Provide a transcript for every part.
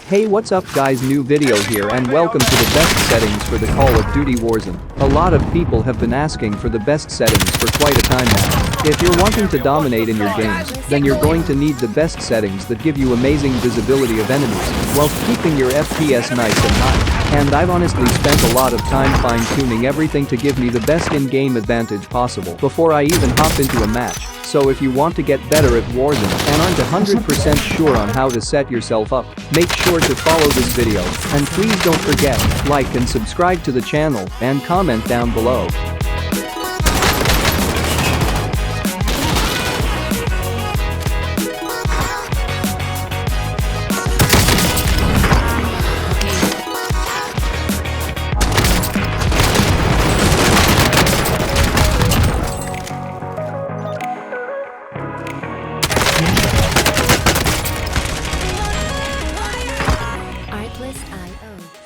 Hey, what's up guys, new video here and welcome to the best settings for the Call of Duty Warzone. A lot of people have been asking for the best settings for quite a time now. If you're wanting to dominate in your games, then you're going to need the best settings that give you amazing visibility of enemies while keeping your FPS nice and high. And I've honestly spent a lot of time fine-tuning everything to give me the best in-game advantage possible before I even hop into a match. So if you want to get better at Warzone and aren't 100% sure on how to set yourself up, make sure to follow this video, and please don't forget, like and subscribe to the channel and comment down below.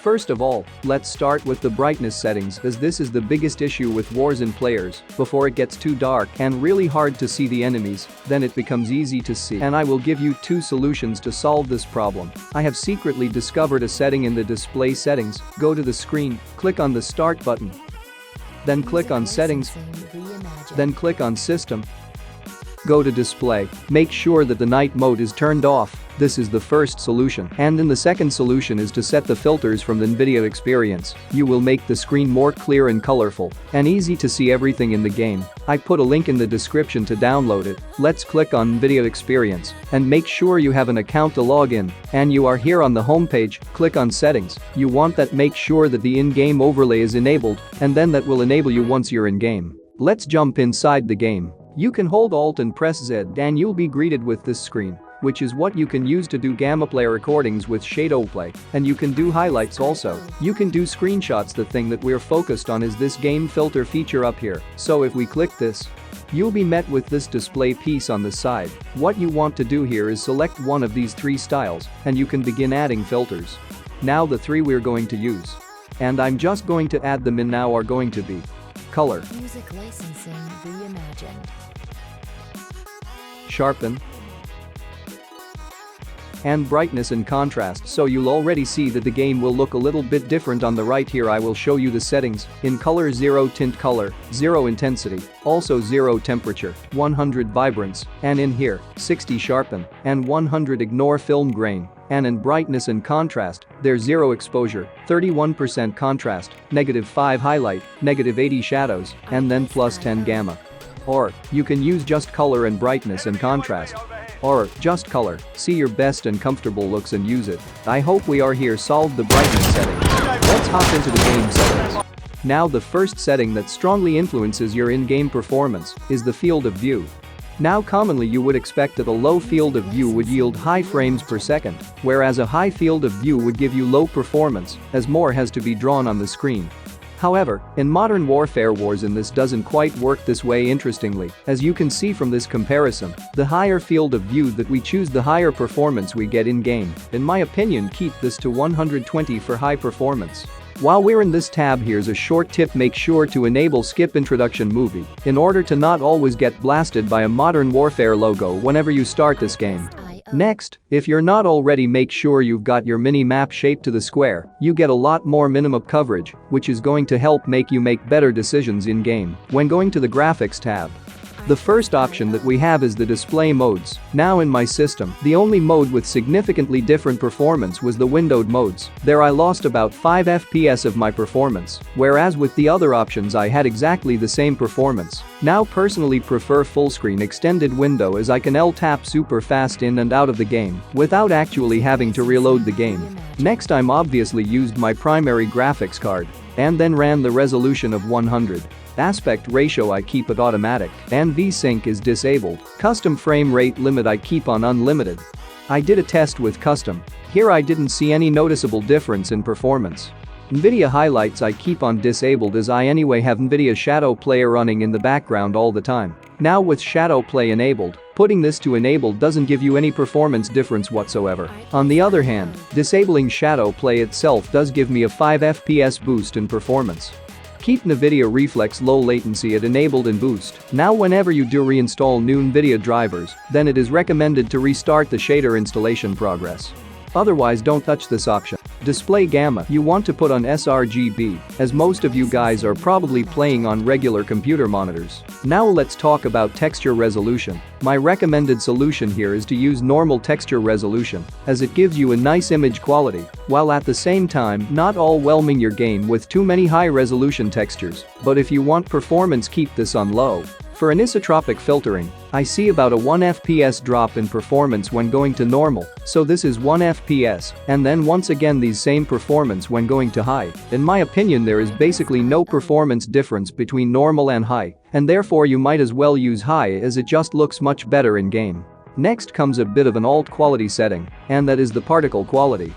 First of all, let's start with the brightness settings, as this is the biggest issue with Warzone players. Before it gets too dark and really hard to see the enemies, then it becomes easy to see, and I will give you two solutions to solve this problem. I have secretly discovered a setting in the display settings. Go to the screen, click on the start button, then click on settings, then click on system. Go to display, make sure that the night mode is turned off. This is the first solution, and then the second solution is to set the filters from the nvidia experience. You will make the screen more clear and colorful and easy to see everything in the game. I put a link in the description to download it. Let's click on nvidia experience and make sure you have an account to log in, and you are here on the home page. Click on settings. You want that, make sure that the in-game overlay is enabled, and then that will enable you once you're in game. Let's jump inside the game. You can hold Alt and press Z and you'll be greeted with this screen, which is what you can use to do gamma play recordings with shadow play, and you can do highlights also. You can do screenshots. The thing that we're focused on is this game filter feature up here. So if we click this, you'll be met with this display piece on the side. What you want to do here is select one of these three styles and you can begin adding filters. Now the three we're going to use, and I'm just going to add them in now, are going to be color, music licensing reimagined, sharpen, and brightness and contrast. So you'll already see that the game will look a little bit different on the right here. I will show you the settings. In color, 0 tint color, 0 intensity, also 0 temperature, 100 vibrance, and in here, 60 sharpen, and 100 ignore film grain. And in brightness and contrast, there's 0 exposure, 31% contrast, -5 highlight, -80 shadows, and then +10 gamma. Or, you can use just color and brightness and contrast. Or, just color, see your best and comfortable looks and use it. I hope we are here solved the brightness settings. Let's hop into the game settings. Now the first setting that strongly influences your in-game performance is the field of view. Now commonly you would expect that a low field of view would yield high frames per second, whereas a high field of view would give you low performance, as more has to be drawn on the screen. However, in modern warfare Warzone this doesn't quite work this way. Interestingly, as you can see from this comparison, the higher field of view that we choose, the higher performance we get in-game. In my opinion, keep this to 120 for high performance. While we're in this tab, here's a short tip: make sure to enable skip introduction movie in order to not always get blasted by a modern warfare logo whenever you start this game. Next, if you're not already, make sure you've got your mini-map shaped to the square. You get a lot more minimum coverage, which is going to help make you make better decisions in-game. When going to the graphics tab, the first option that we have is the display modes. Now in my system, the only mode with significantly different performance was the windowed modes. There I lost about 5 FPS of my performance, whereas with the other options I had exactly the same performance. Now personally prefer full screen extended window, as I can L-tap super fast in and out of the game without actually having to reload the game. Next, I'm obviously used my primary graphics card and then ran the resolution of 100. Aspect ratio I keep at automatic, and VSync is disabled. Custom frame rate limit I keep on unlimited. I did a test with custom. Here I didn't see any noticeable difference in performance. nvidia highlights I keep on disabled, as I anyway have nvidia shadow play running in the background all the time. Now with shadow play enabled, putting this to enabled doesn't give you any performance difference whatsoever. On the other hand, disabling shadow play itself does give me a 5 FPS boost in performance. Keep NVIDIA Reflex low latency at enabled and boost. Now whenever you do reinstall new NVIDIA drivers, then it is recommended to restart the shader installation progress. Otherwise don't touch this option. Display gamma you want to put on sRGB, as most of you guys are probably playing on regular computer monitors. Now let's talk about texture resolution. My recommended solution here is to use normal texture resolution, as it gives you a nice image quality, while at the same time not overwhelming your game with too many high resolution textures. But if you want performance, keep this on low. For anisotropic filtering, I see about a 1 FPS drop in performance when going to normal, so this is 1 FPS, and then once again these same performance when going to high. In my opinion there is basically no performance difference between normal and high, and therefore you might as well use high as it just looks much better in game. Next comes a bit of an alt quality setting, and that is the particle quality.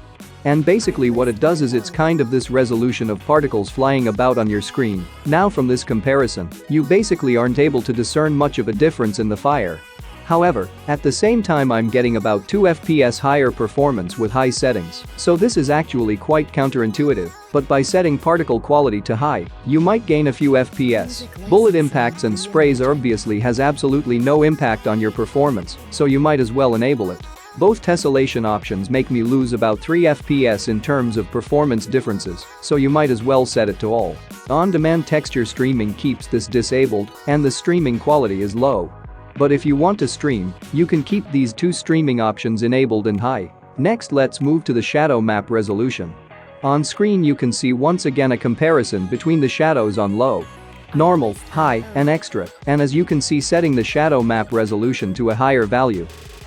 And basically what it does is it's kind of this resolution of particles flying about on your screen. Now from this comparison, you basically aren't able to discern much of a difference in the fire. However, at the same time I'm getting about 2 FPS higher performance with high settings, so this is actually quite counterintuitive, but by setting particle quality to high, you might gain a few FPS. Bullet impacts and sprays obviously has absolutely no impact on your performance, so you might as well enable it. Both tessellation options make me lose about 3 FPS in terms of performance differences, so you might as well set it to all. On-demand texture streaming keeps this disabled, and the streaming quality is low. But if you want to stream, you can keep these two streaming options enabled and high. Next let's move to the shadow map resolution. On screen you can see once again a comparison between the shadows on low, normal, high, and extra, and as you can see setting the shadow map resolution to a higher value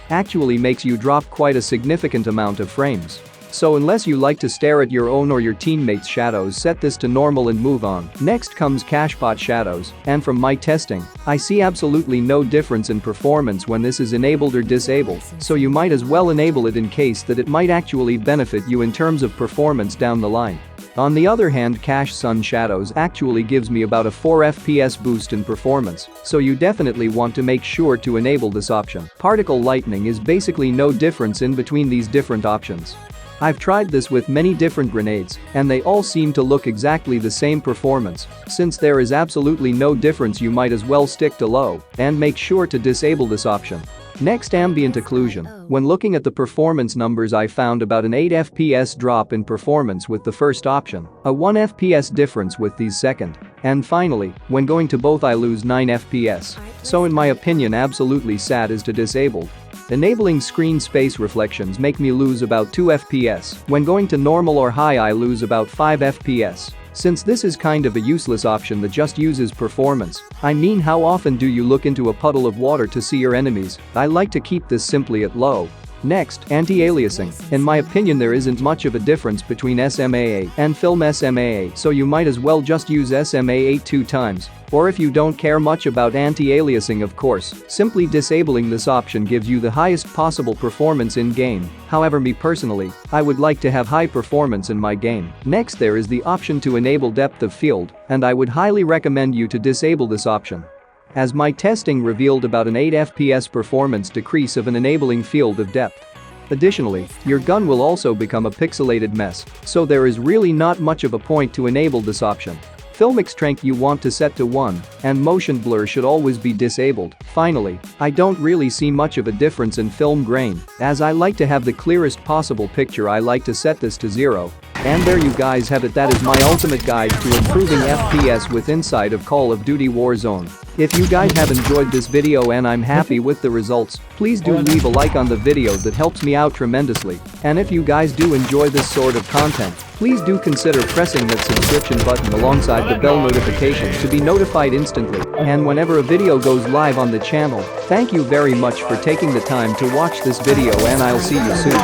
actually makes you drop quite a significant amount of frames. So unless you like to stare at your own or your teammates' shadows, set this to normal and move on. Next comes cachebot shadows, and from my testing, I see absolutely no difference in performance when this is enabled or disabled, so you might as well enable it in case that it might actually benefit you in terms of performance down the line. On the other hand, cache sun shadows actually gives me about a 4 FPS boost in performance, so you definitely want to make sure to enable this option. Particle lightning is basically no difference in between these different options. I've tried this with many different grenades, and they all seem to look exactly the same performance. Since there is absolutely no difference, you might as well stick to low, and make sure to disable this option. Next, ambient occlusion. When looking at the performance numbers, I found about an 8 FPS drop in performance with the first option, a 1 FPS difference with the second, and finally, when going to both I lose 9 FPS. So in my opinion absolutely sad is to disabled. Enabling screen space reflections make me lose about 2 FPS. When going to normal or high I lose about 5 FPS. Since this is kind of a useless option that just uses performance, I mean how often do you look into a puddle of water to see your enemies? I like to keep this simply at low. Next, anti-aliasing. In my opinion there isn't much of a difference between SMAA and film SMAA, so you might as well just use SMAA 2 times. Or if you don't care much about anti-aliasing, of course, simply disabling this option gives you the highest possible performance in game. However, me personally, I would like to have high performance in my game. Next there is the option to enable depth of field, and I would highly recommend you to disable this option, as my testing revealed about an 8 FPS performance decrease of an enabling field of depth. Additionally, your gun will also become a pixelated mess, so there is really not much of a point to enable this option. Filmic strength you want to set to 1, and motion blur should always be disabled. Finally, I don't really see much of a difference in film grain, as I like to have the clearest possible picture. I like to set this to 0. And there you guys have it. That is my ultimate guide to improving FPS with inside of Call of Duty Warzone. If you guys have enjoyed this video and I'm happy with the results, please do leave a like on the video, that helps me out tremendously. And if you guys do enjoy this sort of content, please do consider pressing that subscription button alongside the bell notification to be notified instantly and whenever a video goes live on the channel. Thank you very much for taking the time to watch this video, and I'll see you soon.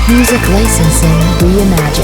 Music licensing reimagined.